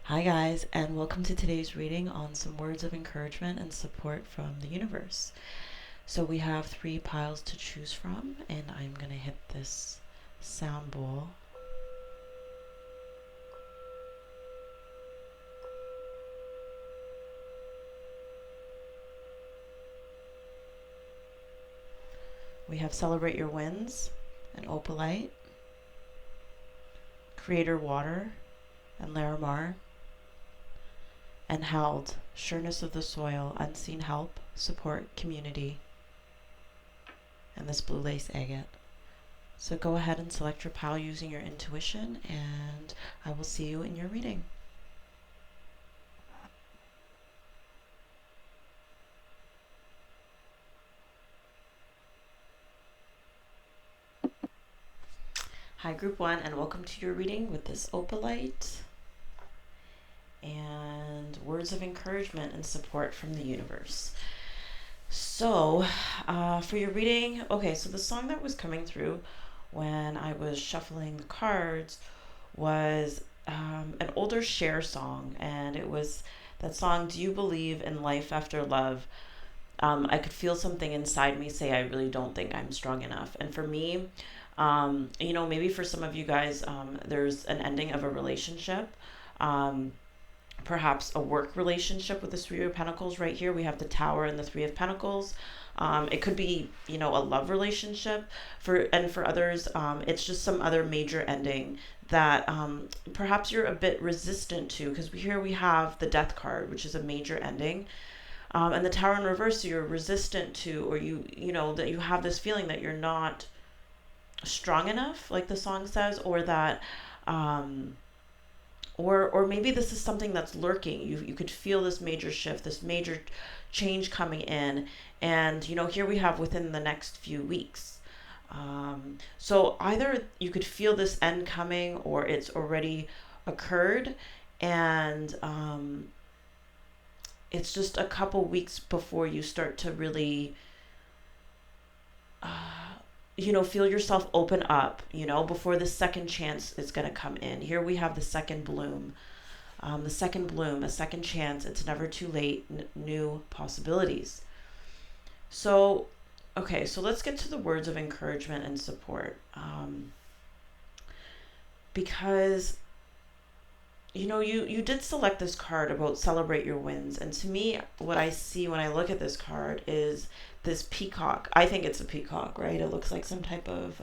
Hi, guys, and welcome to today's reading on some words of encouragement and support from the universe. So, we have 3 piles to choose from, and I'm going to hit this sound bowl. We have Celebrate Your Wins and Opalite, Creator Water and Larimar, and Held, Sureness of the Soil, Unseen Help, Support, Community, and this Blue Lace Agate. So go ahead and select your pile using your intuition, and I will see you in your reading. Hi, Group 1, and welcome to your reading with this Opalite and words of encouragement and support from the universe. So, for your reading, so the song that was coming through when I was shuffling the cards was an older Cher song, and it was that song, Do You Believe in Life After Love? I could feel something inside me say, I really don't think I'm strong enough. And for me, maybe for some of you guys, there's an ending of a relationship. Perhaps a work relationship with the Three of Pentacles right here. We have the Tower and the Three of Pentacles. It could be, a love relationship. For others, it's just some other major ending that perhaps you're a bit resistant to, because here we have the Death card, which is a major ending. And the Tower in reverse, so you're resistant to, or that you have this feeling that you're not strong enough, like the song says, or that or maybe this is something that's lurking. You could feel this major shift, this major change coming in, and here we have within the next few weeks. So either you could feel this end coming, or it's already occurred, and it's just a couple weeks before you start to really feel yourself open up, before the second chance is going to come in. Here we have the second bloom. A second chance. It's never too late. New possibilities. So, so let's get to the words of encouragement and support. Because, you did select this card about celebrate your wins. And to me, what I see when I look at this card is this peacock. I think it's a peacock, right? It looks like some type of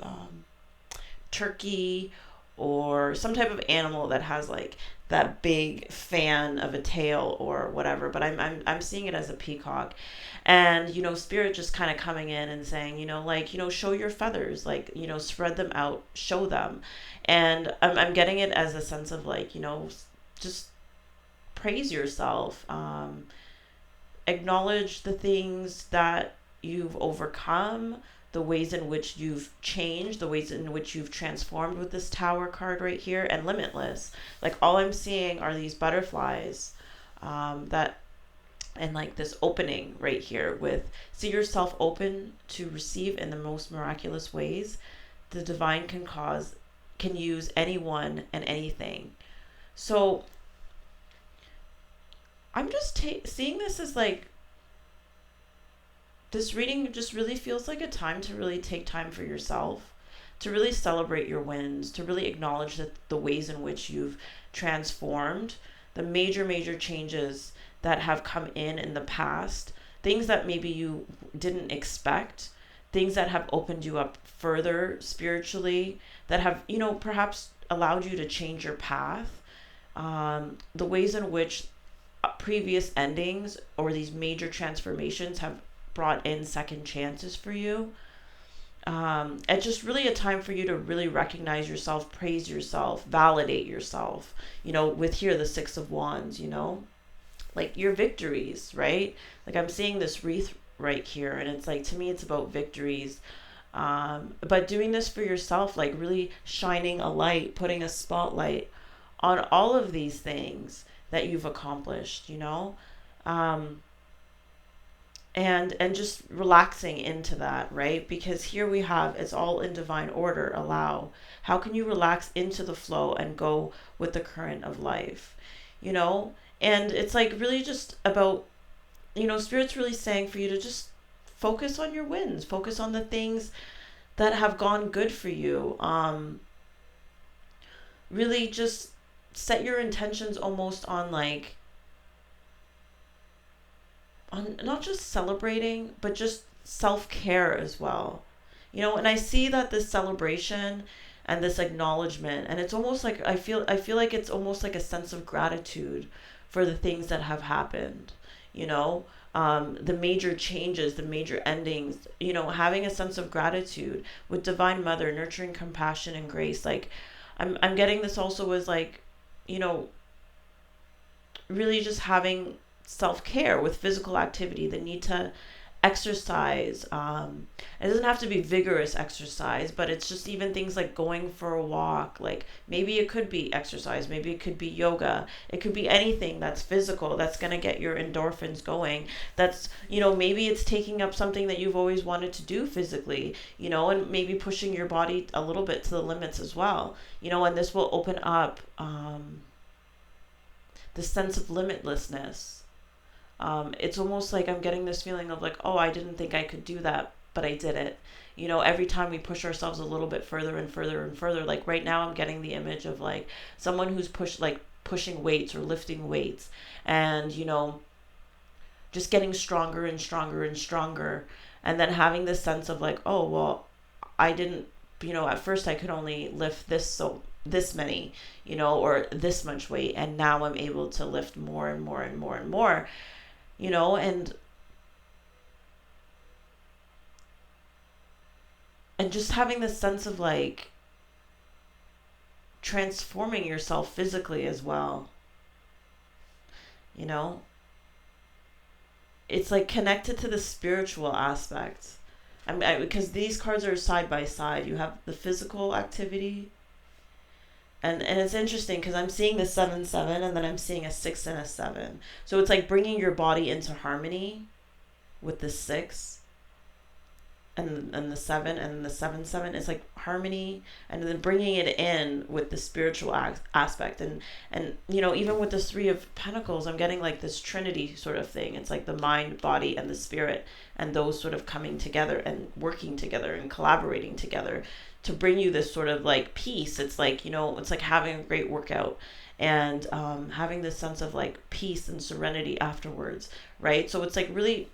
turkey or some type of animal that has like that big fan of a tail or whatever. But I'm seeing it as a peacock, and spirit just kind of coming in and saying, show your feathers, like spread them out, show them, and I'm getting it as a sense of like just praise yourself, acknowledge the things that you've overcome, the ways in which you've changed, the ways in which you've transformed with this Tower card right here, and limitless. Like all I'm seeing are these butterflies, that, and like this opening right here with see yourself open to receive in the most miraculous ways. The divine can use anyone and anything. So I'm just seeing this as like, this reading just really feels like a time to really take time for yourself, to really celebrate your wins, to really acknowledge that the ways in which you've transformed, the major changes that have come in the past, things that maybe you didn't expect, things that have opened you up further spiritually, that have, perhaps allowed you to change your path, the ways in which previous endings or these major transformations have brought in second chances for you. It's just really a time for you to really recognize yourself, praise yourself, validate yourself, with here the Six of Wands, like your victories, right? Like I'm seeing this wreath right here, and it's like, to me, it's about victories. But doing this for yourself, like really shining a light, putting a spotlight on all of these things that you've accomplished, and just relaxing into that, right? Because here we have, it's all in divine order. Allow. How can you relax into the flow and go with the current of life? you know? And it's like really just about, Spirit's really saying for you to just focus on your wins, focus on the things that have gone good for you. Really just set your intentions almost on like, on not just celebrating, but just self care as well. And I see that this celebration and this acknowledgement, and it's almost like I feel like it's almost like a sense of gratitude for the things that have happened. You know, the major changes, the major endings. Having a sense of gratitude with Divine Mother, nurturing compassion and grace. Like, I'm getting this also as like, you know, really just having self care with physical activity, the need to exercise. It doesn't have to be vigorous exercise, but it's just even things like going for a walk. Like maybe it could be exercise, maybe it could be yoga, it could be anything that's physical that's going to get your endorphins going. That's, maybe it's taking up something that you've always wanted to do physically, and maybe pushing your body a little bit to the limits as well, and this will open up the sense of limitlessness. It's almost like I'm getting this feeling of like, oh, I didn't think I could do that, but I did it. Every time we push ourselves a little bit further and further and further, like right now I'm getting the image of like someone who's pushing weights or lifting weights, and, just getting stronger and stronger and stronger. And then having this sense of like, oh, well, I didn't, at first I could only lift this many, or this much weight, and now I'm able to lift more and more and more and more, and just having this sense of like transforming yourself physically as well. you know it's like connected to the spiritual aspect. Because these cards are side by side. You have the physical activity, and it's interesting because I'm seeing the 7-7, and then I'm seeing a 6 and a 7. So it's like bringing your body into harmony with the 6 and the 7, and the 7-7 is like harmony, and then bringing it in with the spiritual aspect. And even with this 3 of Pentacles, I'm getting like this Trinity sort of thing. It's like the mind, body, and the spirit, and those sort of coming together and working together and collaborating together to bring you this sort of like peace. It's like, it's like having a great workout and having this sense of like peace and serenity afterwards, right? So it's like really,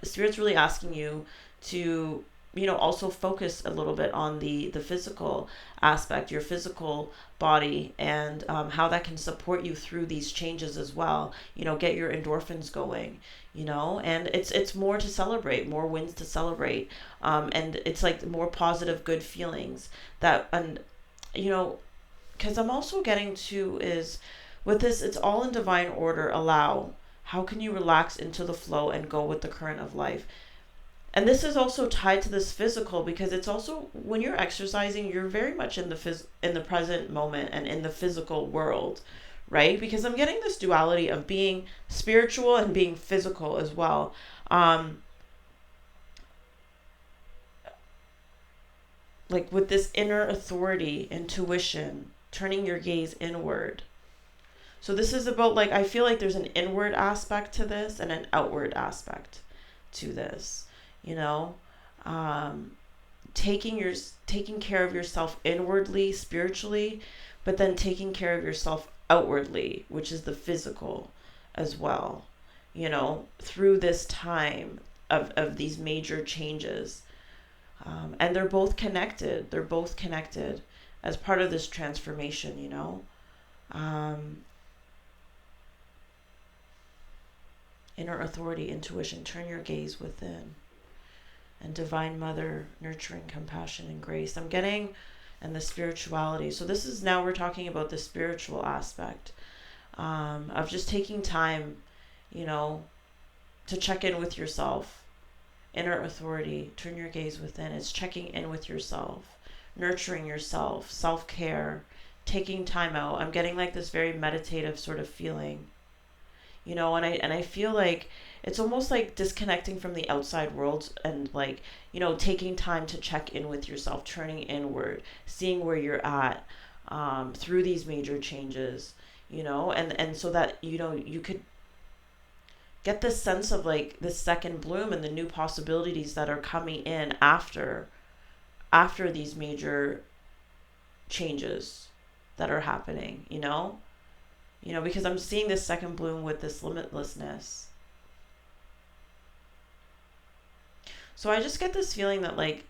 Spirit's really asking you to, also focus a little bit on the physical aspect, your physical body, and how that can support you through these changes as well. Get your endorphins going, and it's more to celebrate, more wins to celebrate, and it's like more positive, good feelings that, and because I'm also getting to is with this, it's all in divine order. Allow. How can you relax into the flow and go with the current of life? And this is also tied to this physical, because it's also when you're exercising, you're very much in the present moment and in the physical world, right? Because I'm getting this duality of being spiritual and being physical as well. Like with this inner authority, intuition, turning your gaze inward. So this is about like, I feel like there's an inward aspect to this and an outward aspect to this, taking care of yourself inwardly, spiritually, but then taking care of yourself outwardly, which is the physical as well, through this time of these major changes. And they're both connected. They're both connected as part of this transformation, inner authority, intuition, turn your gaze within, and Divine Mother, nurturing compassion and grace. I'm getting, and the spirituality. So this is, now we're talking about the spiritual aspect of just taking time, to check in with yourself. Inner authority, turn your gaze within. It's checking in with yourself, nurturing yourself, self-care, taking time out. I'm getting like this very meditative sort of feeling. And I feel like it's almost like disconnecting from the outside world and like, taking time to check in with yourself, turning inward, seeing where you're at through these major changes, and so that, you could get this sense of like this second bloom and the new possibilities that are coming in after these major changes that are happening, because I'm seeing this second bloom with this limitlessness. So I just get this feeling that, like,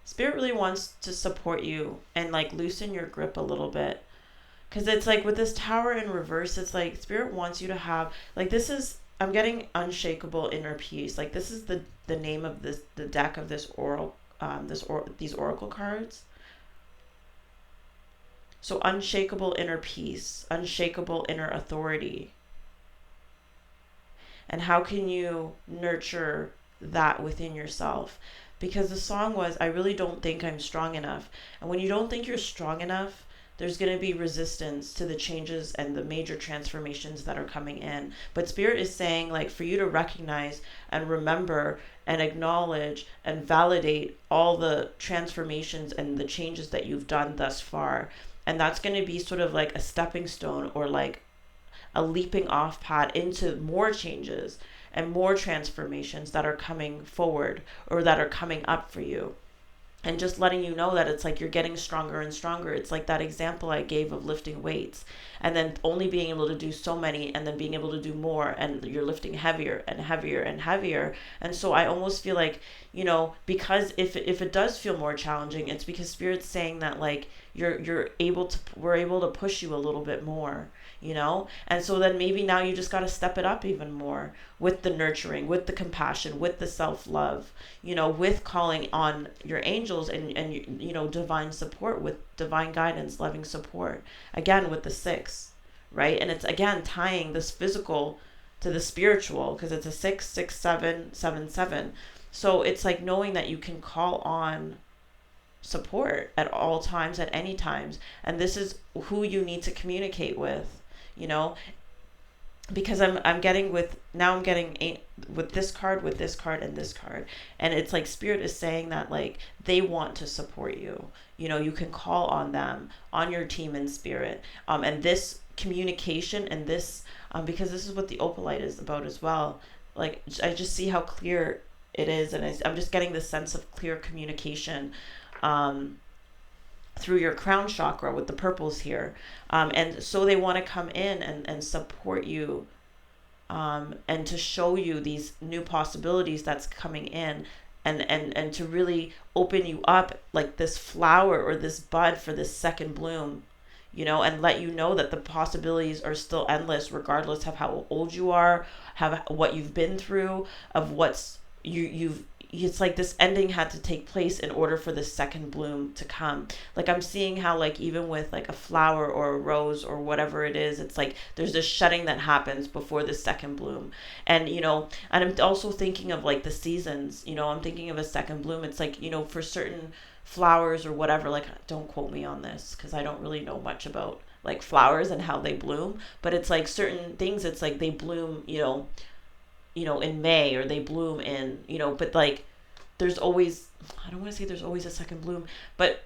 Spirit really wants to support you and like loosen your grip a little bit. Because it's like with this Tower in reverse, it's like Spirit wants you to have, like, I'm getting unshakable inner peace. Like, this is the name of the deck of this these oracle cards. So unshakable inner peace, unshakable inner authority. And how can you nurture that within yourself? Because the song was, I really don't think I'm strong enough. And when you don't think you're strong enough, there's going to be resistance to the changes and the major transformations that are coming in. But Spirit is saying, like, for you to recognize and remember and acknowledge and validate all the transformations and the changes that you've done thus far. And that's going to be sort of like a stepping stone, or like a leaping off pad into more changes and more transformations that are coming forward or that are coming up for you. And just letting you know that it's like you're getting stronger and stronger. It's like that example I gave of lifting weights and then only being able to do so many and then being able to do more, and you're lifting heavier and heavier and heavier. And so I almost feel like, because if it does feel more challenging, it's because Spirit's saying that, like, we're able to push you a little bit more, and so then maybe now you just got to step it up even more with the nurturing, with the compassion, with the self-love, with calling on your angels and divine support, with divine guidance, loving support, again with the 6, right? And it's again tying this physical to the spiritual, because it's a 6 6 7 7 7. So it's like knowing that you can call on support at all times, at any times, and this is who you need to communicate with, because I'm getting with this card, with this card, and this card, and it's like Spirit is saying that, like, they want to support you. You can call on them, on your team in Spirit, and this communication and this, because this is what the Opalite is about as well. Like, I just see how clear it is, and I'm just getting this sense of clear communication through your crown chakra with the purples here. And so they want to come in and support you, and to show you these new possibilities that's coming in, and to really open you up like this flower or this bud for this second bloom, and let you know that the possibilities are still endless, regardless of how old you are, what you've been through, of what's you've it's like this ending had to take place in order for the second bloom to come. Like, I'm seeing how, like, even with like a flower or a rose or whatever it is, it's like there's this shutting that happens before the second bloom. And and I'm also thinking of like the seasons. I'm thinking of a second bloom. It's like, for certain flowers or whatever, like, don't quote me on this because I don't really know much about like flowers and how they bloom, but it's like certain things, it's like they bloom in May, or they bloom in, but like there's always, I don't want to say there's always a second bloom, but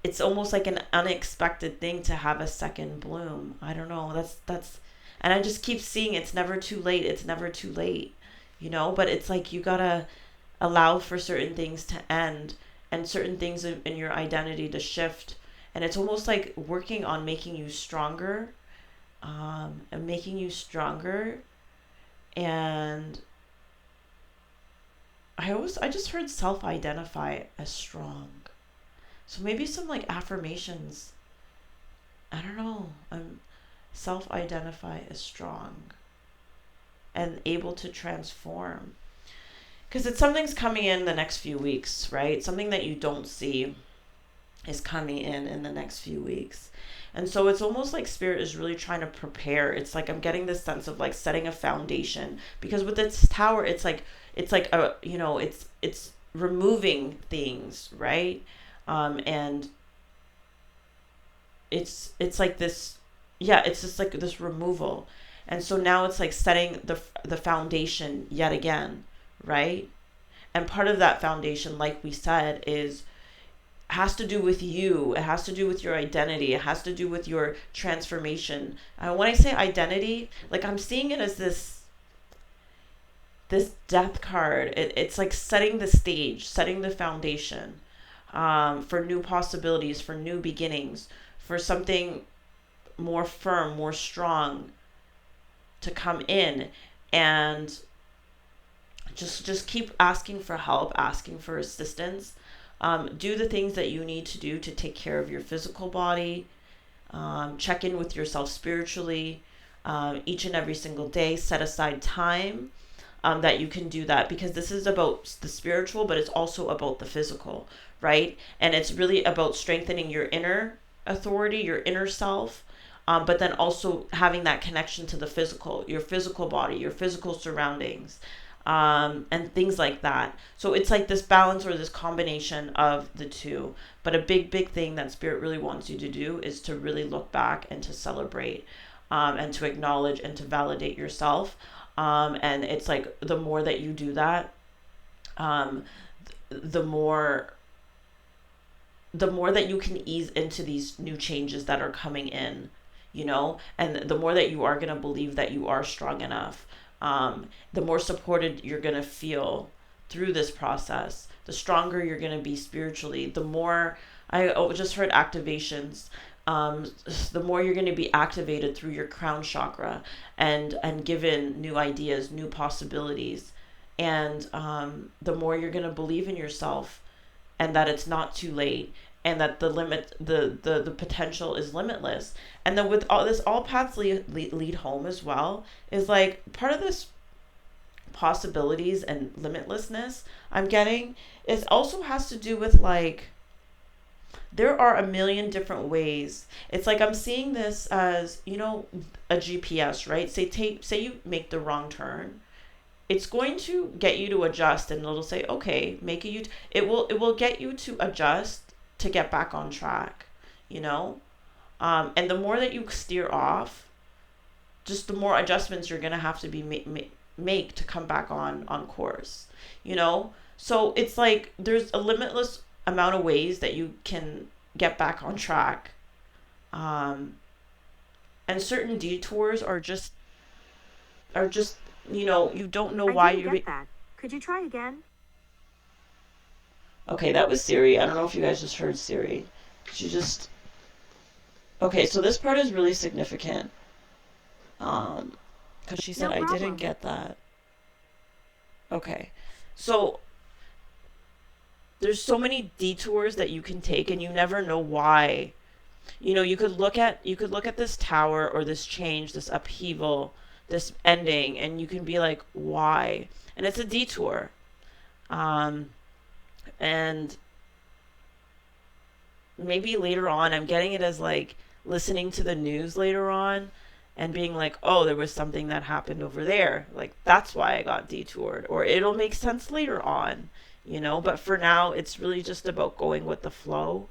it's almost like an unexpected thing to have a second bloom. I don't know. That's, and I just keep seeing it's never too late. It's never too late, but it's like you gotta allow for certain things to end and certain things in your identity to shift. And it's almost like working on making you stronger, and making you stronger. And I just heard self-identify as strong. So maybe some like affirmations. I don't know. Self-identify as strong and able to transform. Because it's something's coming in the next few weeks, right? Something that you don't see is coming in the next few weeks. And so it's almost like Spirit is really trying to prepare. It's like I'm getting this sense of like setting a foundation, because with this Tower, it's like a, it's removing things, right? And it's like this, yeah, it's just like this removal. And so now it's like setting the foundation yet again, right? And part of that foundation, like we said, is has to do with you. It has to do with your identity. It has to do with your transformation. When I say identity, like I'm seeing it as this death card. It's like setting the stage, setting the foundation, for new possibilities, for new beginnings, for something more firm, more strong to come in, and just keep asking for help, asking for assistance. Do the things that you need to do to take care of your physical body. Check in with yourself spiritually, each and every single day. Set aside time, that you can do that, because this is about the spiritual, but it's also about the physical, right? And it's really about strengthening your inner authority, your inner self, but then also having that connection to the physical, your physical body, your physical surroundings, and things like that. So it's like this balance or this combination of the two. But a big thing that Spirit really wants you to do is to really look back and to celebrate, and to acknowledge and to validate yourself. And it's like the more that you do that, um, the more the more that you can ease into these new changes that are coming in, and the more that you are going to believe that you are strong enough, the more supported you're going to feel through this process, the stronger you're going to be spiritually, the more just heard activations, um, the more you're going to be activated through your crown chakra, and given new ideas, new possibilities, and the more you're going to believe in yourself, and that it's not too late, and that the potential is limitless. And then with all this, all paths lead home as well, is like part of this possibilities and limitlessness I'm getting is also has to do with like there are a million different ways. It's like I'm seeing this as, a GPS, right? Say you make the wrong turn, it's going to get you to adjust, and it'll say, okay, make a it will get you to adjust to get back on track, you know and the more that you steer off, just the more adjustments you're going to have to be make to come back on course, so it's like there's a limitless amount of ways that you can get back on track, um and certain detours are just you don't know I why didn't you're. get that. Could you try again? Okay, that was Siri. I don't know if you guys just heard Siri. She just. Okay, so this part is really significant. Because she said No I didn't problem. get that. Okay, so there's so many detours that you can take, and you never know why. You could look at this tower or this change, this upheaval, this ending, and you can be like, why? And it's a detour. Um, and maybe later on I'm getting it as like listening to the news later on and being like, oh, there was something that happened over there. Like that's why I got detoured. Or it'll make sense later on, but for now it's really just about going with the flow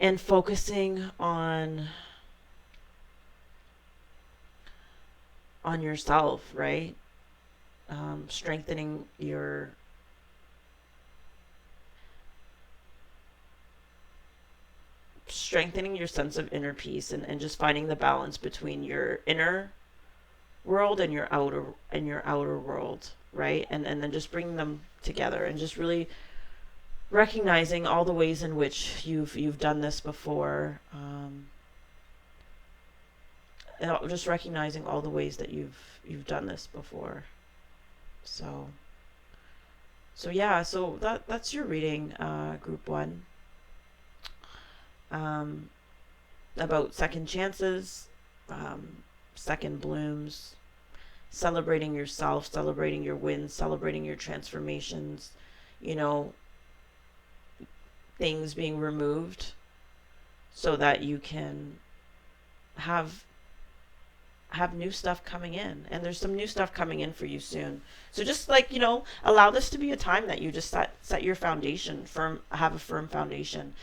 and focusing on yourself, right? Strengthening your sense of inner peace, and just finding the balance between your inner world and your outer world, right? And then just bringing them together, and just really recognizing all the ways in which you've done this before, and just recognizing all the ways that you've done this before. So so yeah, so that's your reading, group 1, um about second chances, um second blooms, celebrating yourself, celebrating your wins, celebrating your transformations, you know, things being removed so that you can have have new stuff coming in. And there's some new stuff coming in for you soon. So just like, allow this to be a time that you just set your foundation firm, have a firm foundation,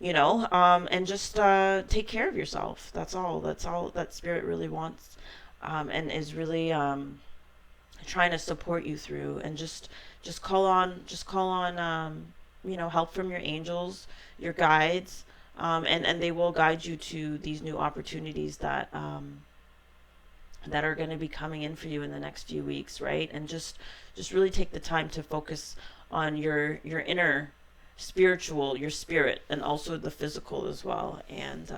and just take care of yourself. That's all that Spirit really wants, and is really trying to support you through. And just call on help from your angels, your guides, and they will guide you to these new opportunities that are going to be coming in for you in the next few weeks, right? And just really take the time to focus on your inner spiritual, your spirit, and also the physical as well. And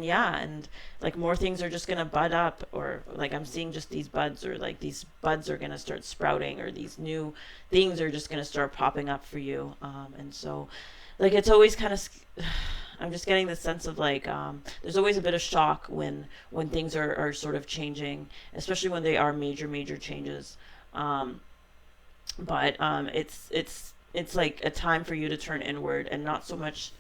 yeah, and like more things are just going to bud up, or like I'm seeing just these buds, or like these buds are going to start sprouting, or these new things are just going to start popping up for you. And so like it's always kind of I'm just getting the sense of like there's always a bit of shock when things are sort of changing, especially when they are major changes. Um, but it's like a time for you to turn inward, and not so much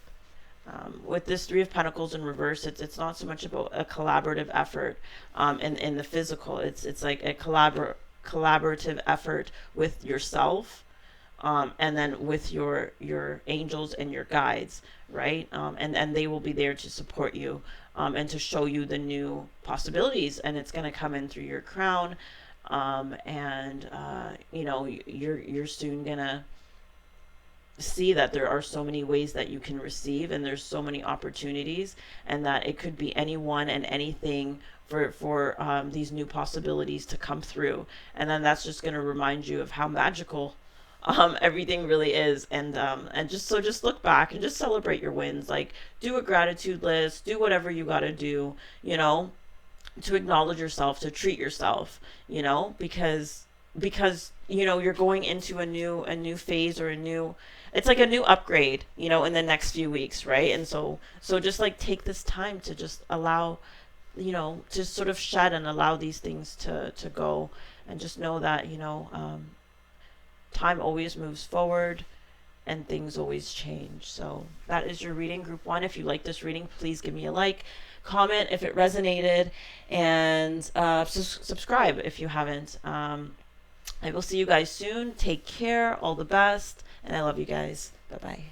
with this Three of Pentacles in reverse. It's not so much about a collaborative effort in the physical. It's like a collaborative effort with yourself, and then with your angels and your guides, right? And they will be there to support you, and to show you the new possibilities. And it's going to come in through your crown, and you're soon gonna see that there are so many ways that you can receive, and there's so many opportunities, and that it could be anyone and anything for these new possibilities to come through. And then that's just going to remind you of how magical everything really is. And just look back and just celebrate your wins. Like, do a gratitude list, do whatever you got to do, to acknowledge yourself, to treat yourself, because you're going into a new phase, or it's like a new upgrade, in the next few weeks, right? And so just like take this time to just allow, to sort of shed and allow these things to go, and just know that time always moves forward, and things always change. So that is your reading, group one. If you like this reading, please give me a like, comment if it resonated, and subscribe if you haven't. I will see you guys soon. Take care. All the best. And I love you guys. Bye-bye.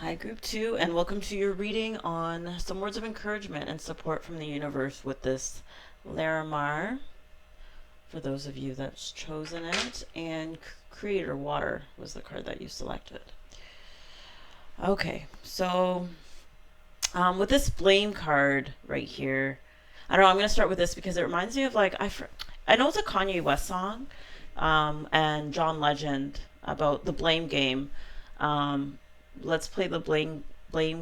Hi, group two, and welcome to your reading on some words of encouragement and support from the universe with this Larimar, for those of you that's chosen it, and Creator Water was the card that you selected. Okay, so with this blame card right here, I don't know, I'm going to start with this because it reminds me of like, I know it's a Kanye West song, and John Legend, about the blame game. Let's play the blame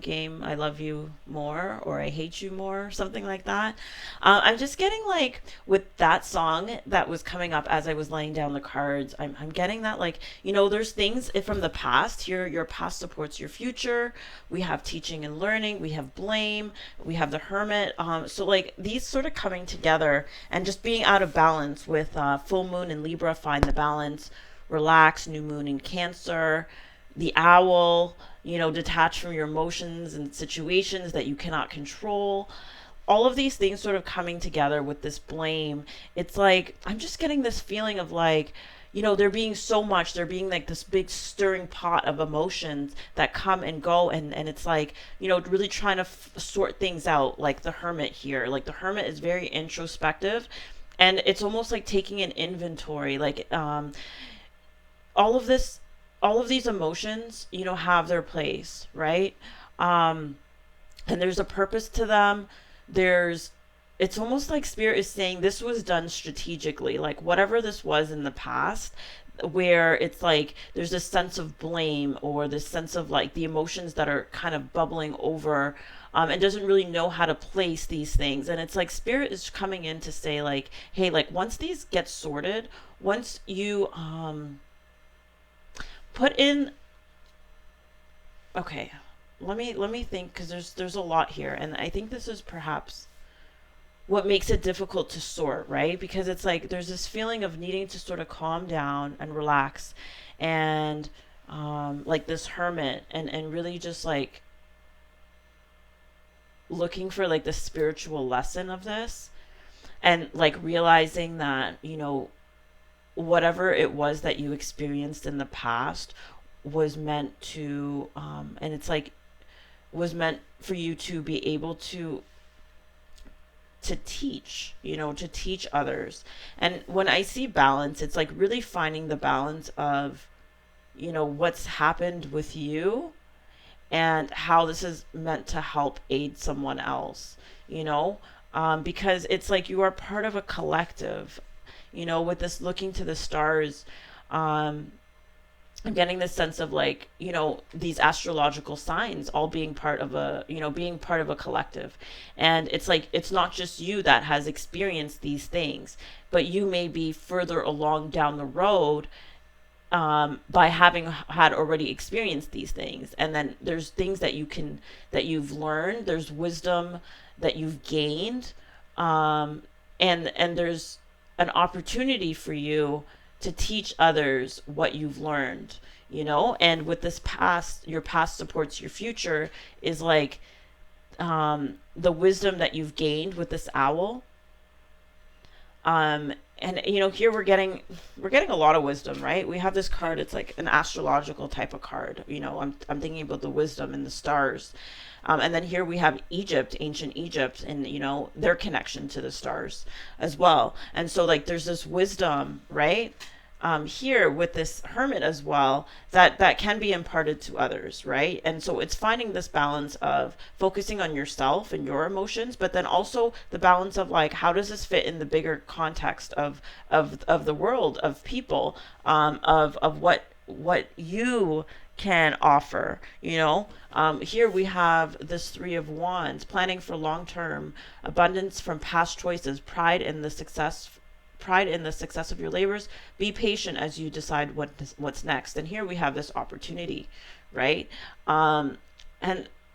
game. I love you more, or I hate you more, something like that. I'm just getting like, with that song that was coming up as I was laying down the cards, I'm getting that like, there's things from the past. Your past supports your future. We have teaching and learning. We have blame. We have the Hermit. So like these sort of coming together, and just being out of balance with full moon in Libra, find the balance, relax, new moon in Cancer, the owl, detach from your emotions and situations that you cannot control. All of these things sort of coming together with this blame. It's like, I'm just getting this feeling of like, there being so much, there being like this big stirring pot of emotions that come and go. And it's like, really trying to sort things out, like the Hermit here. Like the Hermit is very introspective, and it's almost like taking an inventory. Like, all of this, all of these emotions, have their place, right? And there's a purpose to them. It's almost like Spirit is saying this was done strategically, like whatever this was in the past, where it's like there's this sense of blame, or this sense of like the emotions that are kind of bubbling over, and doesn't really know how to place these things. And it's like Spirit is coming in to say like, hey, like once these get sorted, once you put in, okay, let me think, because there's a lot here, and I think this is perhaps what makes it difficult to sort, right? Because it's like there's this feeling of needing to sort of calm down and relax, and like this Hermit, and really just like looking for like the spiritual lesson of this, and like realizing that whatever it was that you experienced in the past was meant to, and it's like, was meant for you to be able to to teach, to teach others. And when I see balance, it's like really finding the balance of, what's happened with you and how this is meant to help aid someone else, you know? Because it's like you are part of a collective, with this looking to the stars. Um, I'm getting this sense of like, these astrological signs all being part of being part of a collective. And it's like, it's not just you that has experienced these things, but you may be further along down the road by having had already experienced these things. And then there's things that you've learned, there's wisdom that you've gained, and there's an opportunity for you to teach others what you've learned, and with this past, your past supports your future is like, the wisdom that you've gained with this owl. And here we're getting a lot of wisdom, right? We have this card, it's like an astrological type of card. I'm thinking about the wisdom and the stars. And then here we have Egypt, ancient Egypt, and their connection to the stars as well. And so like there's this wisdom, right? Here with this hermit as well, that can be imparted to others, right? And so it's finding this balance of focusing on yourself and your emotions, but then also the balance of like, how does this fit in the bigger context of the world, of people, of what you can offer, here we have this Three of Wands, planning for long term, abundance from past choices, pride in the success of your labors. Be patient as you decide what's next. And here we have this opportunity, right? And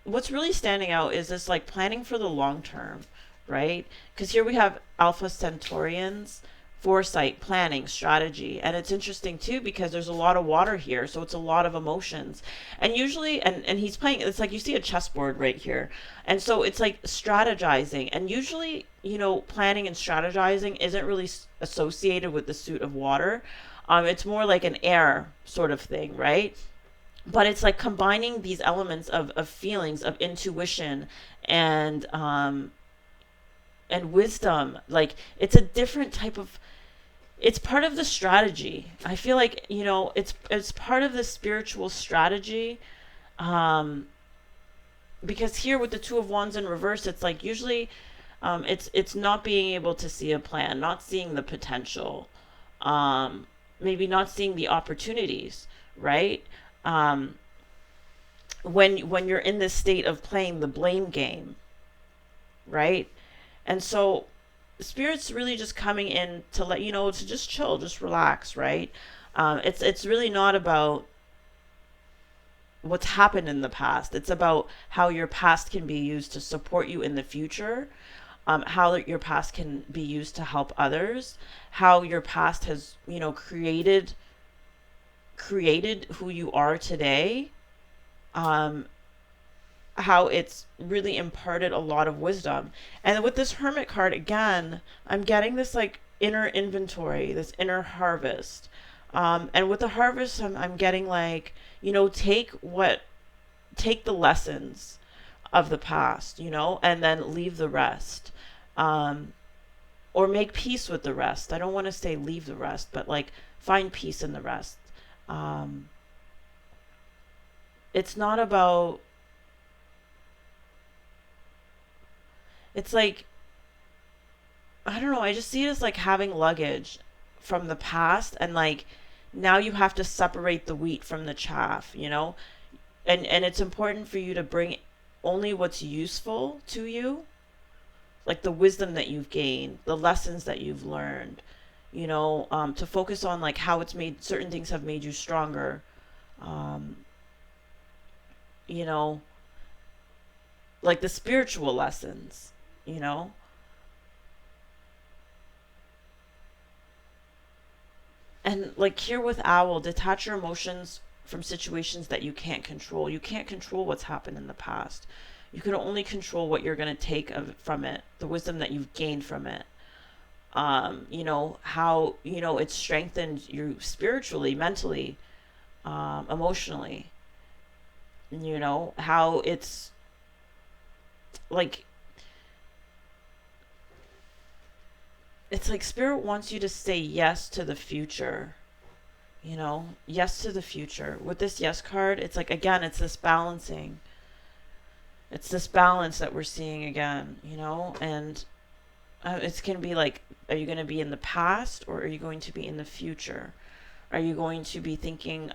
what's really standing out is this like planning for the long term, right? Because here we have Alpha Centaurians, foresight, planning, strategy. And it's interesting too because there's a lot of water here, so it's a lot of emotions. And usually, and he's playing, it's like you see a chessboard right here. And so it's like strategizing. And usually, planning and strategizing isn't really associated with the suit of water. It's more like an air sort of thing, right? But it's like combining these elements of feelings, of intuition, and wisdom. Like it's a different type of, it's part of the strategy. I feel like, it's part of the spiritual strategy. um because here with the Two of Wands in reverse, it's like usually, it's not being able to see a plan, not seeing the potential, maybe not seeing the opportunities, right? um when you're in this state of playing the blame game, right? And so spirit's really just coming in to let you know to just chill, just relax, right? It's really not about what's happened in the past. It's about how your past can be used to support you in the future, how your past can be used to help others, how your past has, created who you are today, um, how it's really imparted a lot of wisdom. And with this Hermit card, again, I'm getting this like inner inventory, this inner harvest. And with the harvest, I'm getting like, take the lessons of the past, and then leave the rest. Um, or make peace with the rest. I don't want to say leave the rest, but like find peace in the rest. Um, it's not about, it's like, I don't know, I just see it as like having luggage from the past, and like now you have to separate the wheat from the chaff, and it's important for you to bring only what's useful to you, like the wisdom that you've gained, the lessons that you've learned, to focus on like how it's made, certain things have made you stronger, um, you know, like the spiritual lessons, you know. And like here with Owl, detach your emotions from situations that you can't control. You can't control what's happened in the past. You can only control what you're going to take from it, the wisdom that you've gained from it. How, it's strengthened you spiritually, mentally, emotionally. How it's like, it's like spirit wants you to say yes to the future. Yes to the future. With this yes card, it's like, again, it's this balancing. It's this balance that we're seeing again, and it's going to be like, are you going to be in the past or are you going to be in the future? Are you going to be thinking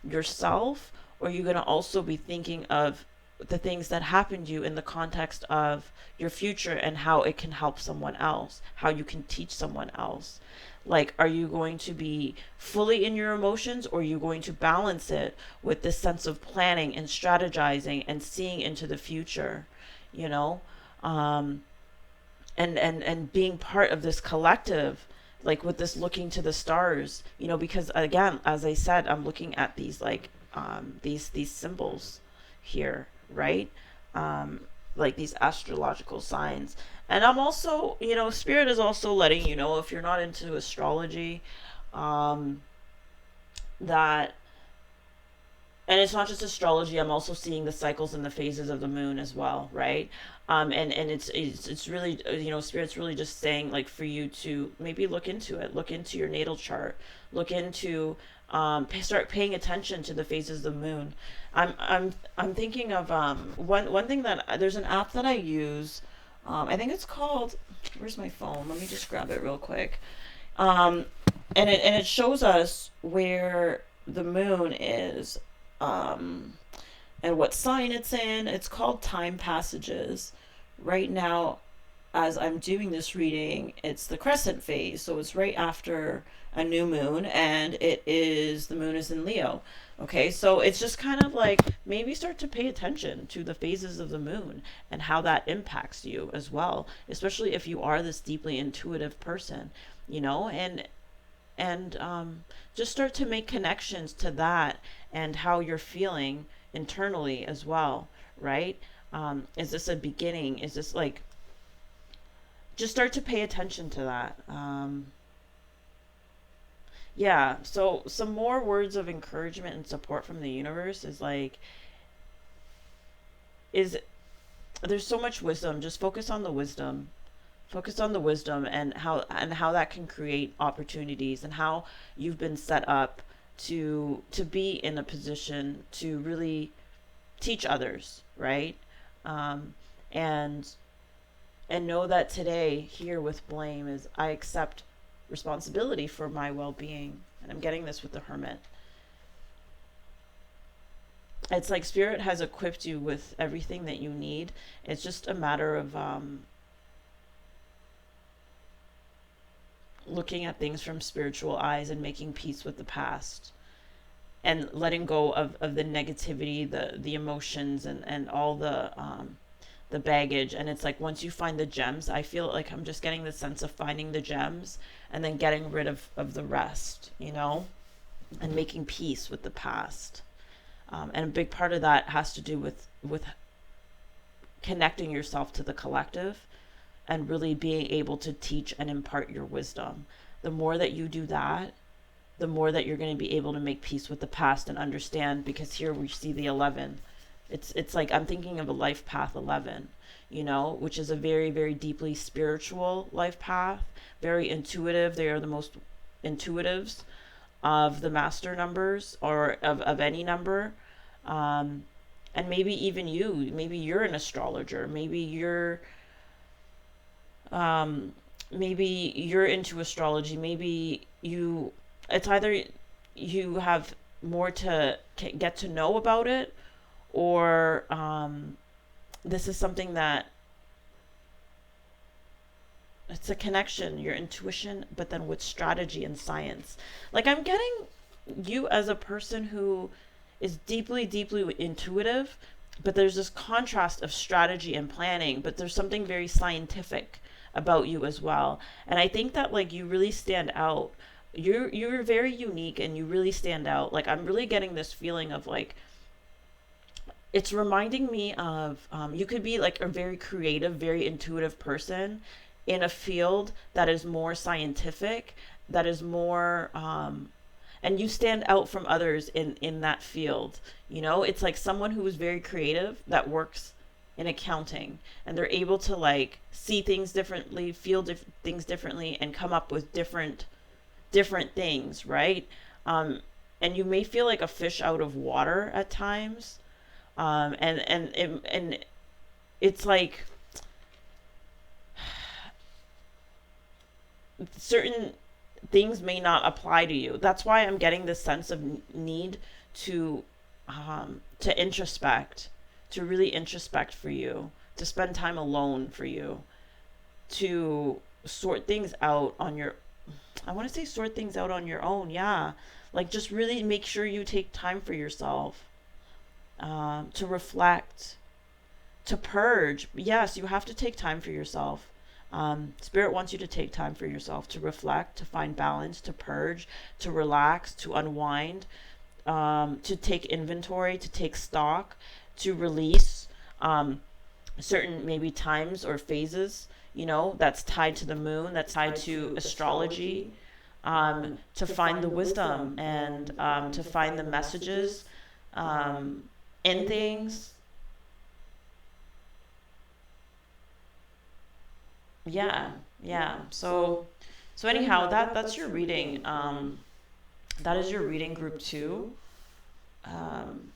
yourself, or are you going to also be thinking of the things that happened to you in the context of your future and how it can help someone else, how you can teach someone else? Like, are you going to be fully in your emotions, or are you going to balance it with this sense of planning and strategizing and seeing into the future, you know? Um, and being part of this collective, like with this looking to the stars, because again, as I said, I'm looking at these like these symbols here, right? um like these astrological signs. And I'm also, spirit is also letting you know, if you're not into astrology, um that, and it's not just astrology, I'm also seeing the cycles and the phases of the moon as well, right? And it's really, spirit's really just saying, like, for you to maybe look into it, look into your natal chart, look into, start paying attention to the phases of the moon. I'm thinking of one thing that, there's an app that I use. I think it's called, where's my phone, let me just grab it real quick. um and it shows us where the moon is, um, and what sign it's in. It's called Time Passages. Right now, as I'm doing this reading, it's the crescent phase, so it's right after a new moon, and the moon is in Leo. Okay, so it's just kind of like, maybe start to pay attention to the phases of the moon and how that impacts you as well, especially if you are this deeply intuitive person, and just start to make connections to that and how you're feeling internally as well, right? Is this a beginning? Is this like, just start to pay attention to that. Yeah, so some more words of encouragement and support from the universe is like, is there's so much wisdom. Just focus on the wisdom. Focus on the wisdom, and how that can create opportunities, and how you've been set up to be in a position to really teach others, right? um, and and know that today here with blame is, I accept responsibility for my well-being. And I'm getting this with the hermit. It's like spirit has equipped you with everything that you need. It's just a matter of looking at things from spiritual eyes and making peace with the past, and letting go of the negativity, the emotions, and all the baggage. And it's like, once you find the gems, I feel like I'm just getting the sense of finding the gems and then getting rid of the rest, and making peace with the past. And a big part of that has to do with connecting yourself to the collective and really being able to teach and impart your wisdom. The more that you do that, the more that you're going to be able to make peace with the past and understand. Because here we see the 11. It's like, I'm thinking of a life path 11, which is a very, very deeply spiritual life path, very intuitive. They are the most intuitives of the master numbers, or of any number. And maybe even maybe you're an astrologer, maybe you're into astrology, maybe it's either you have more to get to know about it, or this is something that, it's a connection, your intuition, but then with strategy and science. Like, I'm getting you as a person who is deeply, deeply intuitive, but there's this contrast of strategy and planning, but there's something very scientific about you as well. And I think that, like, you really stand out. You're very unique, and you really stand out. Like, I'm really getting this feeling of, like, it's reminding me of, you could be like a very creative, very intuitive person in a field that is more scientific, that is more, and you stand out from others in that field. It's like someone who is very creative, that works in accounting, and they're able to like see things differently, feel things differently, and come up with different things, right? Um, and you may feel like a fish out of water at times, and it's like certain things may not apply to you. That's why I'm getting this sense of need to to introspect, to really introspect for you, to spend time alone for you, to sort things out on your I want to say sort things out on your own. Yeah. Like just really make sure you take time for yourself, to reflect, to purge. Yes, you have to take time for yourself. Spirit wants you to take time for yourself, to reflect, to find balance, to purge, to relax, to unwind, to take inventory, to take stock, to release certain maybe times or phases, that's tied to the moon, that's tied to astrology, to find the wisdom and to find the messages in things. Yeah, yeah. So anyhow, that's your reading. That is your reading group 2. Um,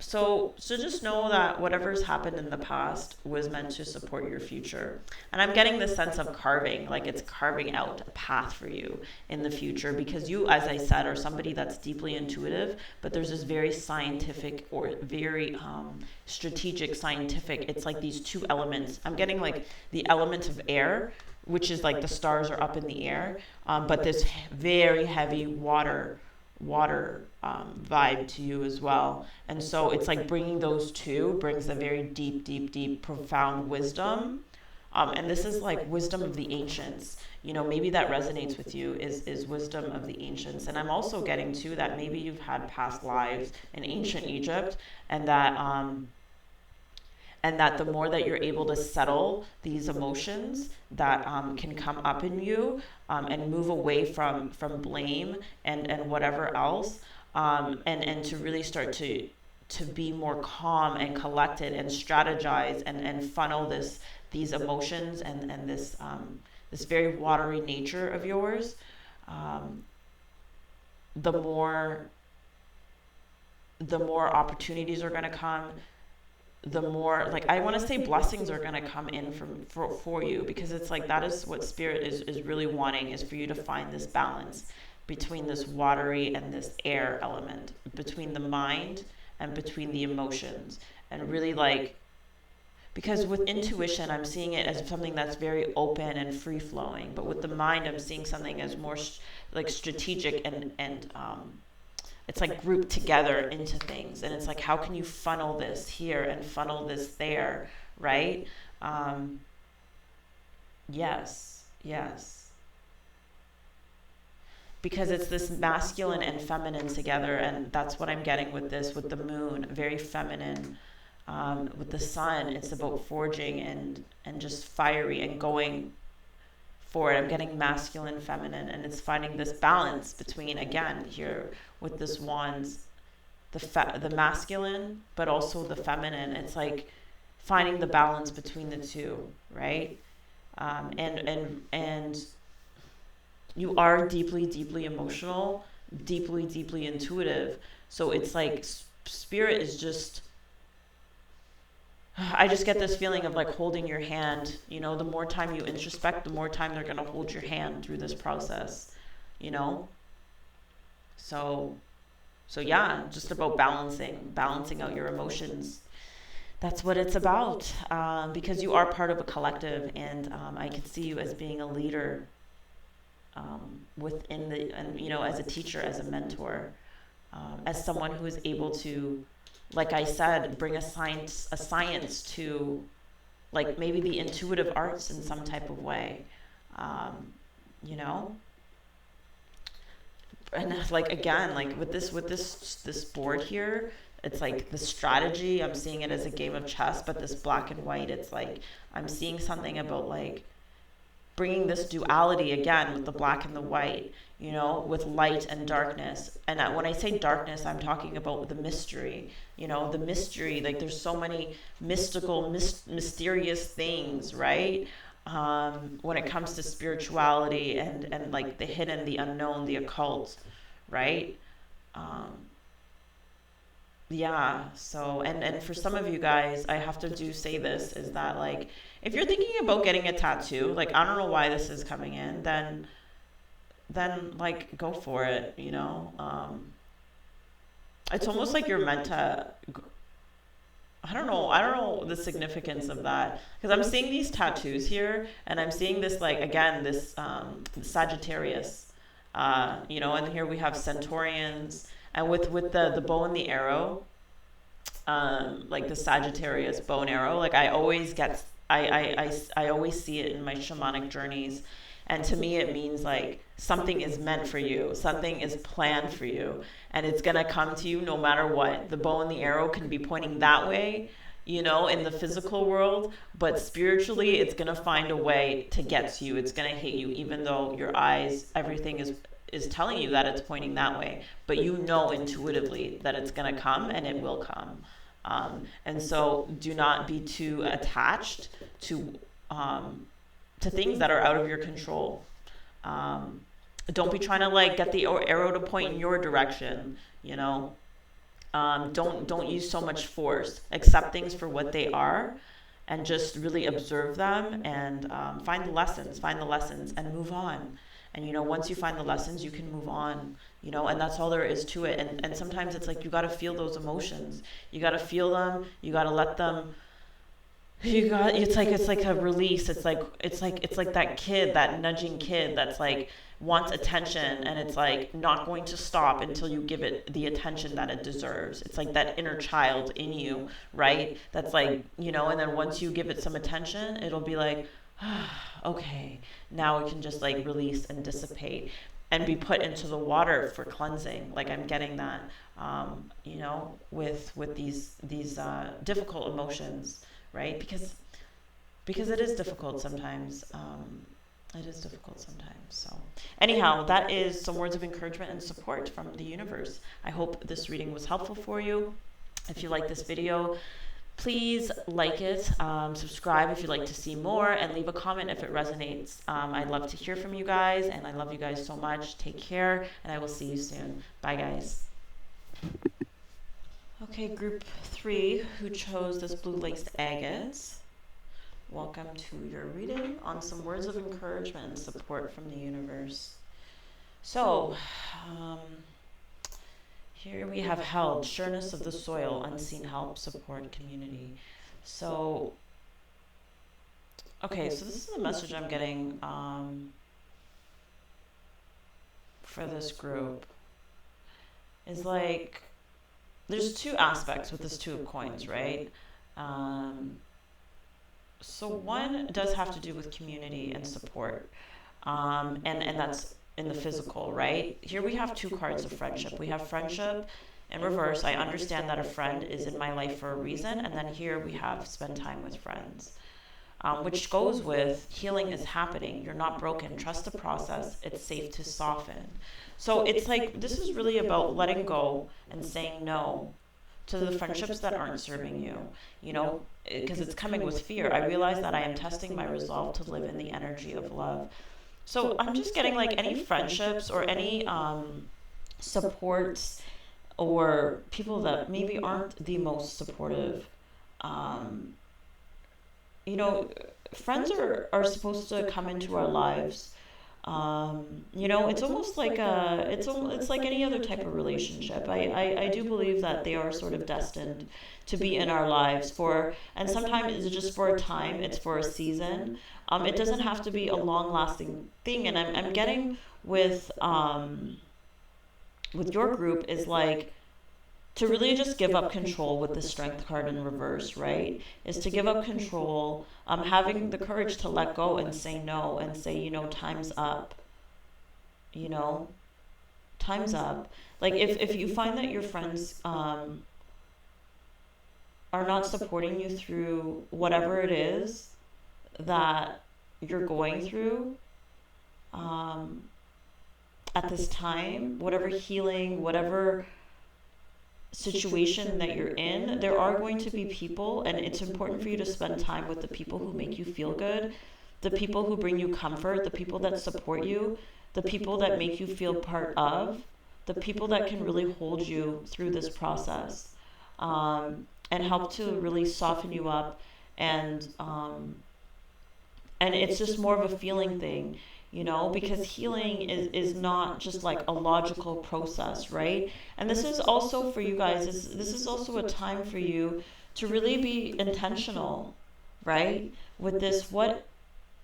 so just know that whatever's happened in the past was meant to support your future. And I'm getting this sense of carving, like it's carving out a path for you in the future, because you, as I said, are somebody that's deeply intuitive, but there's this very scientific or very strategic scientific. It's like these two elements. I'm getting like the element of air, which is like the stars are up in the air, but this very heavy water vibe to you as well. And so it's like bringing those two brings a very deep, profound wisdom. And this is like wisdom of the ancients. Maybe that resonates with you, is wisdom of the ancients. And I'm also getting to that maybe you've had past lives in ancient Egypt, and that the more that you're able to settle these emotions that can come up in you, and move away from blame and whatever else, and to really start to be more calm and collected and strategize and funnel these emotions and this very watery nature of yours, the more opportunities are going to come, the more, like, I want to say blessings are going to come in for you, because it's like that is what spirit is really wanting, is for you to find this balance between this watery and this air element, between the mind and between the emotions, and really like, because with intuition I'm seeing it as something that's very open and free flowing, but with the mind I'm seeing something as more like strategic and it's like grouped together into things, and it's like, how can you funnel this here and funnel this there, right? Yes, because it's this masculine and feminine together, and that's what I'm getting with this, with the moon, very feminine. With the sun, it's about forging and just fiery and going for it. I'm getting masculine, feminine, and it's finding this balance between, again, here with this wands, the masculine, but also the feminine. It's like finding the balance between the two, right? And you are deeply emotional, deeply intuitive. So it's like spirit is just, I just get this feeling of like holding your hand. The more time you introspect, the more time they're going to hold your hand through this process, So yeah, just about balancing out your emotions. That's what it's about, because you are part of a collective, and I can see you as being a leader, within and as a teacher, as a mentor, as someone who is able to, like I said, bring a science to, like, maybe the intuitive arts in some type of way, you know and like, again, like with this board here, it's like the strategy, I'm seeing it as a game of chess, but this black and white, it's like I'm seeing something about like bringing this duality again with the black and the white, with light and darkness. And when I say darkness, I'm talking about the mystery, the mystery. Like there's so many mystical, mysterious things, right? When it comes to spirituality and like the hidden, the unknown, the occult, right? Um, yeah. So, and for some of you guys, I have to say this, is that like, if you're thinking about getting a tattoo, like, I don't know why this is coming in, then like, go for it, it's almost like you're meant to, I don't know the significance of that, because I'm seeing these tattoos here, and I'm seeing this, like, again, this Sagittarius, and here we have Centaurians, and with the bow and the arrow, like the Sagittarius bow and arrow, like I always get, I always see it in my shamanic journeys, and to me it means like something is meant for you, something is planned for you, and it's gonna come to you no matter what. The bow and the arrow can be pointing that way, in the physical world, but spiritually it's gonna find a way to get to you. It's gonna hit you, even though your eyes, everything is telling you that it's pointing that way, but intuitively that it's gonna come, and it will come. And so do not be too attached to things that are out of your control. Don't be trying to like get the arrow to point in your direction. Don't use so much force. Accept things for what they are, and just really observe them, and find the lessons, and move on. And once you find the lessons, you can move on. And that's all there is to it. And sometimes it's like you got to feel those emotions. You got to feel them. You got to let them. It's like a release. It's like that kid, that nudging kid that's like wants attention, and it's like not going to stop until you give it the attention that it deserves. It's like that inner child in you, right? That's like, and then once you give it some attention, it'll be like, okay, now it can just like release and dissipate and be put into the water for cleansing. Like I'm getting that, with these difficult emotions, right? Because it is difficult sometimes. So anyhow, that is some words of encouragement and support from the universe. I hope this reading was helpful for you. If you like this video, please like it, subscribe if you'd like to see more, and leave a comment if it resonates. I'd love to hear from you guys, and I love you guys so much. Take care, and I will see you soon. Bye, guys. Okay, group 3, who chose this blue laced agate, welcome to your reading on some words of encouragement and support from the universe. So, here we have held, sureness of the soil, unseen help, support, community. So, okay, so this is the message I'm getting for this group. Is like, there's two aspects with this Two of Coins, right? So one does have to do with community and support, and that's in the physical, right? Here we have 2 cards of friendship. We have friendship in reverse. I understand that a friend is in my life for a reason. And then here we have spend time with friends, which goes with healing is happening. You're not broken. Trust the process. It's safe to soften. So it's like, this is really about letting go and saying no to the friendships that aren't serving you, because it's coming with fear. I realize that I am testing my resolve to live in the energy of love. So I'm just getting like any friendships or any supports or people that maybe aren't the most supportive. Friends are supposed to come into our lives. It's almost like it's like any other type of relationship. I do believe that they are sort of destined to be in our lives and sometimes it's just for a time, it's for a season. It doesn't have to be a long-lasting thing. And I'm getting with your group is like to really just give up control with the Strength card in reverse, right? Is to give up control, having the courage to let go and say no and say, time's up. Time's up. Like if you find that your friends are not supporting you through whatever it is that you're going through um, at this time, whatever healing, whatever situation that you're in, there are going to be people, and it's important for you to spend time with the people who make you feel good, the people who bring you comfort, the people that support you, the people that make you feel part of, the people that can really hold you through this process, and help to really soften you up, and it's just more of a feeling thing, because healing is not just like a logical process, right? And this is also for you guys, this is also a time for you to really be intentional, right? With this, what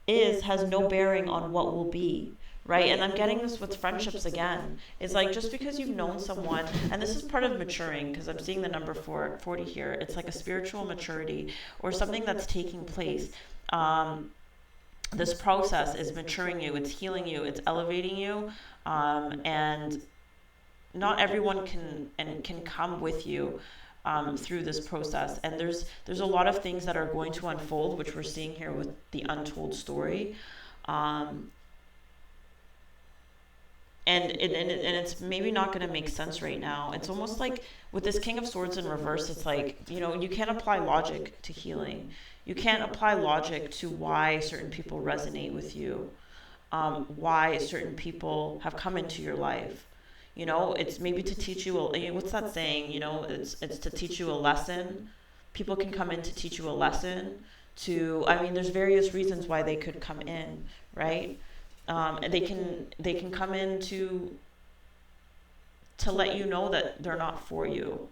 is has no bearing on what will be, right? And I'm getting this with friendships again. It's like, just because you've known someone, and this is part of maturing, because I'm seeing the number 40 here. It's like a spiritual maturity or something that's taking place. This process is maturing you, it's healing you, it's elevating you, and not everyone can come with you through this process. And there's a lot of things that are going to unfold, which we're seeing here with the untold story, and it's maybe not going to make sense right now. It's almost like with this King of Swords in reverse, it's like, you can't apply logic to healing. You can't apply logic to why certain people resonate with you, why certain people have come into your life. It's maybe to teach you, what's that saying? It's to teach you a lesson. People can come in to teach you a lesson. There's various reasons why they could come in, right? And they can come in to let you know that they're not for you,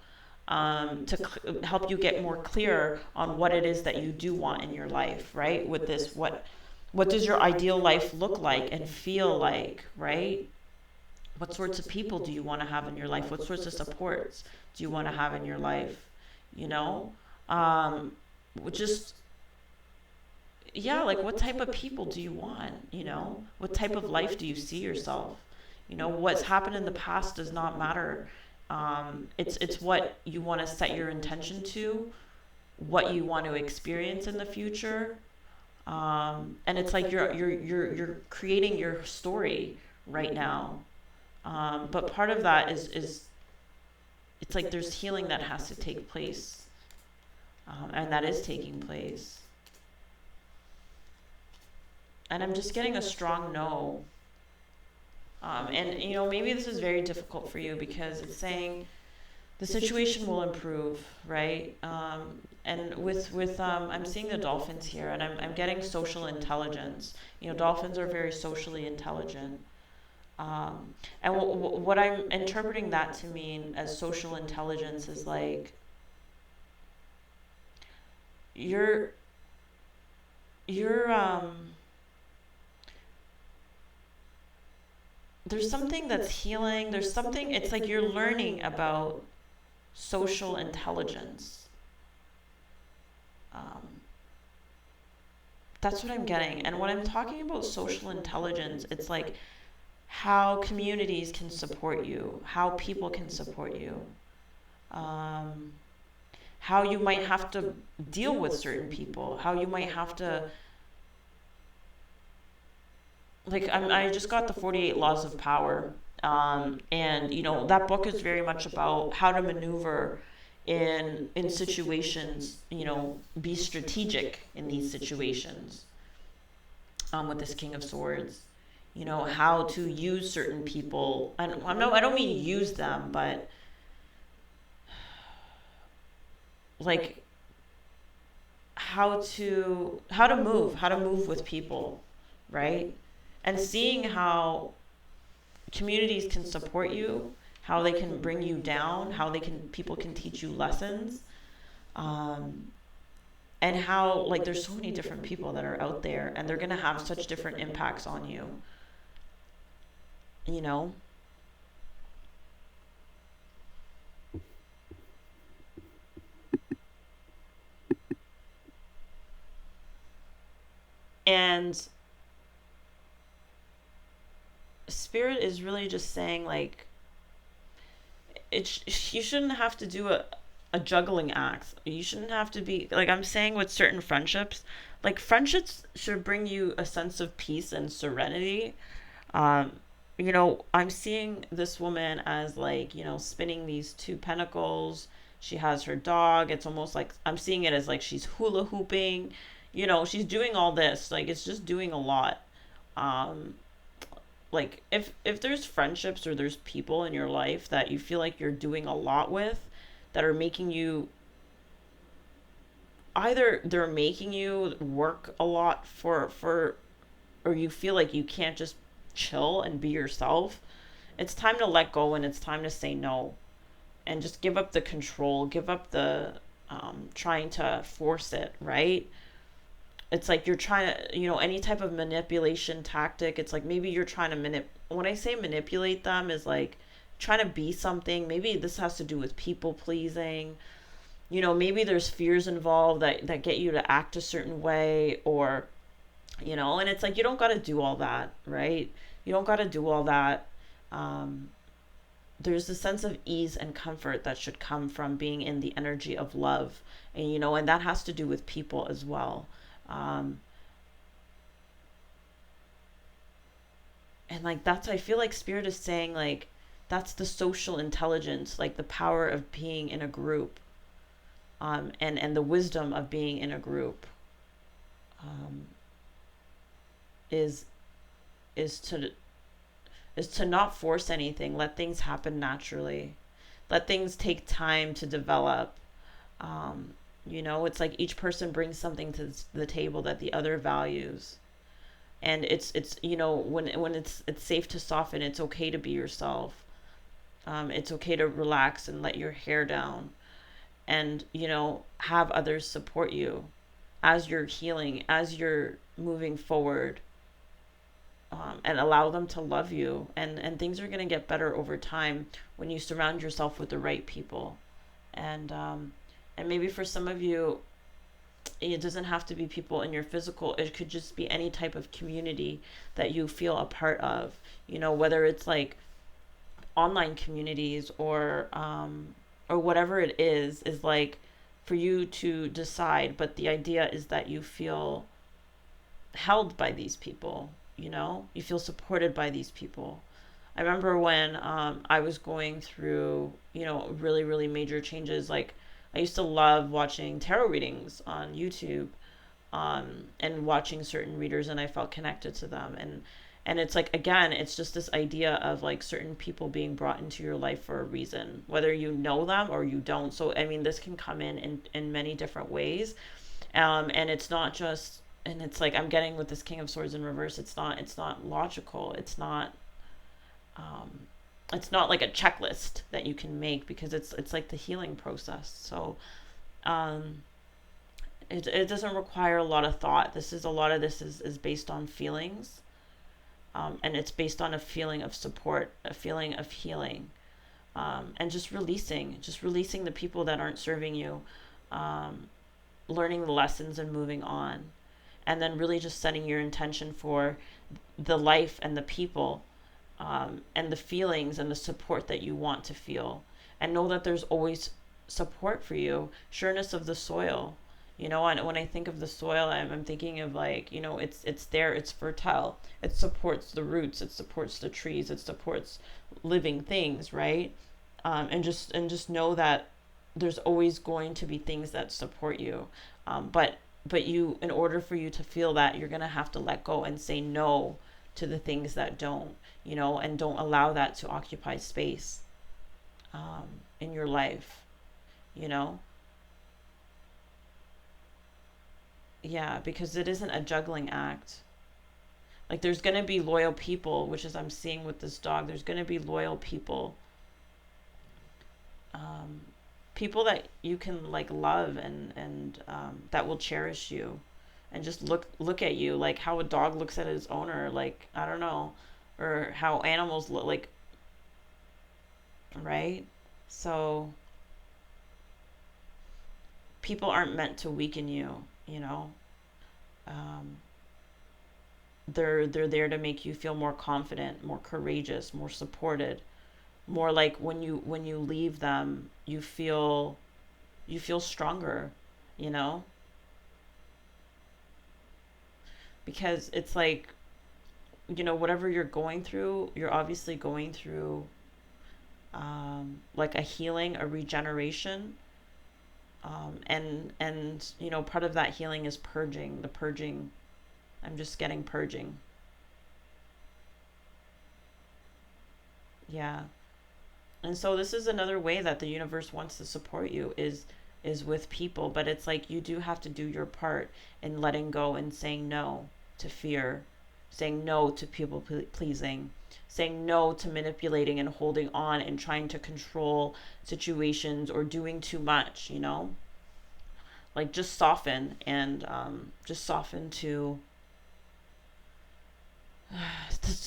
to help you get more clear on what it is that you do want in your life, right? With this, what does your ideal life look like and feel like, right? What sorts of people do you want to have in your life? What sorts of supports do you want to have in your life? Just, yeah, like, what type of people do you want? What type of life do you see yourself? What's happened in the past does not matter. It's what you want to set your intention to, what you want to experience in the future, and it's like you're creating your story right now. But part of that is it's like there's healing that has to take place, and that is taking place. And I'm just getting a strong no. And maybe this is very difficult for you, because it's saying the situation will improve, right? And with I'm seeing the dolphins here, and I'm getting social intelligence. Dolphins are very socially intelligent. And what I'm interpreting that to mean as social intelligence is like you're there's something that's healing. There's something, it's like you're learning about social intelligence. That's what I'm getting. And when I'm talking about social intelligence, it's like how communities can support you, how people can support you, how you might have to deal with certain people, how you might have to, like, I just got the 48 Laws of Power, and that book is very much about how to maneuver in situations, be strategic in these situations, with this King of Swords, how to use certain people. And I don't mean use them, but like how to move with people, right? And seeing how communities can support you, how they can bring you down, how people can teach you lessons, and how, like, there's so many different people that are out there, and they're gonna have such different impacts on you, And Spirit is really just saying, like, you shouldn't have to do a juggling act. You shouldn't have to be like I'm saying with certain friendships. Like friendships should bring you a sense of peace and serenity. Um, I'm seeing this woman as like, spinning these two pentacles. She has her dog. It's almost like I'm seeing it as like she's hula hooping. She's doing all this. Like it's just doing a lot. Um, like if there's friendships or there's people in your life that you feel like you're doing a lot with that are making you either they're making you work a lot for or you feel like you can't just chill and be yourself, it's time to let go and it's time to say no and just give up the control, give up the trying to force it, right? It's like you're trying to, any type of manipulation tactic. It's like maybe you're trying to when I say manipulate them is like trying to be something. Maybe this has to do with people pleasing. Maybe there's fears involved that get you to act a certain way or and it's like you don't got to do all that, right? You don't got to do all that. um, there's a sense of ease and comfort that should come from being in the energy of love, and that has to do with people as well. um, and like that's, I feel like spirit is saying like that's the social intelligence, like the power of being in a group, and the wisdom of being in a group, um, is is to is to not force anything. Let things happen naturally. Let things take time to develop. It's like each person brings something to the table that the other values, and it's when it's safe to soften. It's okay to be yourself. It's okay to relax and let your hair down, and have others support you as you're healing, as you're moving forward, and allow them to love you. And things are going to get better over time when you surround yourself with the right people. And maybe for some of you, it doesn't have to be people in your physical, it could just be any type of community that you feel a part of, whether it's like online communities or whatever it is like for you to decide. But the idea is that you feel held by these people, you feel supported by these people. I remember when I was going through, really, really major changes. Like, I used to love watching tarot readings on YouTube, and watching certain readers, and I felt connected to them. And it's like, again, it's just this idea of like certain people being brought into your life for a reason, whether you know them or you don't. So, I mean, this can come in many different ways. And it's not just, and it's like I'm getting with this King of Swords in reverse. It's not logical. Um, it's not like a checklist that you can make, because it's like the healing process. So um, it doesn't require a lot of thought. A lot of this is based on feelings, and it's based on a feeling of support, a feeling of healing, and just releasing the people that aren't serving you, um, learning the lessons and moving on, and then really just setting your intention for the life and the people, and the feelings and the support that you want to feel. And know that there's always support for you. Sureness of the soil. And when I think of the soil, I'm thinking of like, it's there, it's fertile. It supports the roots, it supports the trees, it supports living things, right? And just know that there's always going to be things that support you. But you, in order for you to feel that, you're gonna have to let go and say no to the things that don't, and don't allow that to occupy space, in your life, you know? Yeah, because it isn't a juggling act. Like, there's gonna be loyal people, which is I'm seeing with this dog. There's gonna be loyal people, um, people that you can like love, and that will cherish you, and just look at you like how a dog looks at his owner. Like, I don't know, or how animals look like, right? So people aren't meant to weaken you, you know. Um, they're there to make you feel more confident, more courageous, more supported, more like when you leave them, you feel You feel stronger, you know? Because it's like, whatever you're going through, you're obviously going through like a healing, a regeneration. And part of that healing is purging. The purging, I'm just getting purging. Yeah. And so this is another way that the universe wants to support you is with people, but it's like you do have to do your part in letting go and saying no to fear, saying no to people pleasing, saying no to manipulating and holding on and trying to control situations or doing too much, like just soften and just soften to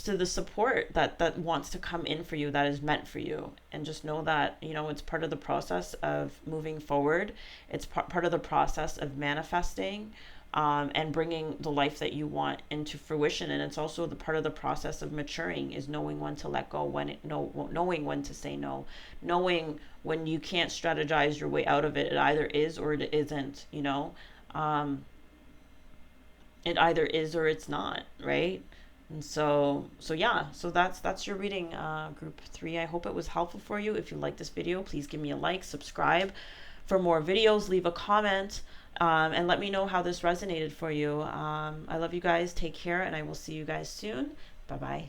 the support that wants to come in for you, that is meant for you, and just know that it's part of the process of moving forward. It's part of the process of manifesting, and bringing the life that you want into fruition. And it's also the part of the process of maturing, is knowing when to let go, knowing when to say no, knowing when you can't strategize your way out of it. It either is or it isn't. It either is or it's not, right? And so yeah, so that's your reading, group 3. I hope it was helpful for you. If you like this video, please give me a like, subscribe for more videos, leave a comment, and let me know how this resonated for you. I love you guys. Take care, and I will see you guys soon. Bye bye.